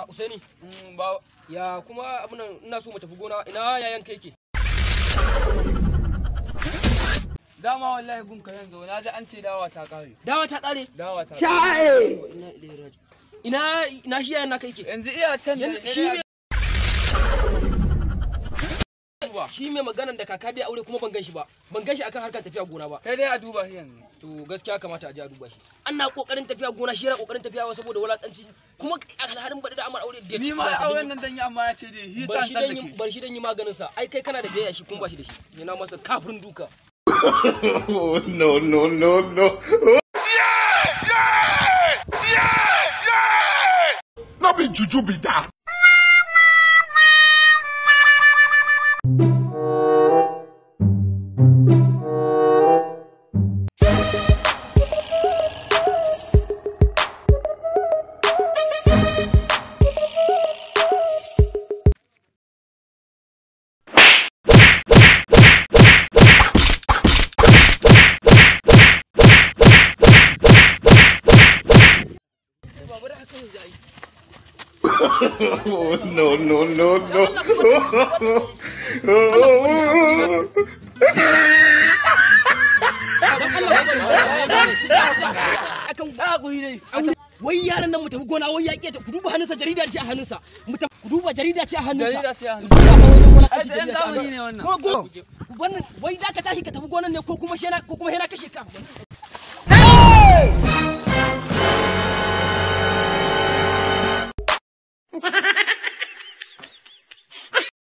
Usaini. Ba ya kuma abun nan ina so mu tafi gona. Ina yayan kai yake? Dama wallahi gun ka yanzu na ji an ce dawa ta kare. Dawa ta kare? Dawa ta kare. Ina shi yayan naka yake? Yanzu iya can da shi mai maganan da kaka dai aure kuma ban gan shi ba. Ban gan shi akan harkar tafiya gona ba. Kai dai a duba shi yanzu. To gaskiya kamata a je a duba shi. Ana kokarin tafiya gona shi yana kokarin tafiya saboda wulakanci. Kuma alharin bada da amar aure da ni ma auren nan dan yi amma ya ce dai hi san kan dake. Bar shi dan yi maganin sa. Ai kai kana da biyayya shi kuma ba shi da shi. Yana masa kafirin duka. No. Not be juju be that. No. Wai yaran nan mu tafi gona wai ya ke ku duba hannunsa jarida ce a hannunsa ku duba jarida ce a hannunsa zamani ne wannan ku bannin wai da ka tashi ka tafi gonan ne ko kuma hena kashe ka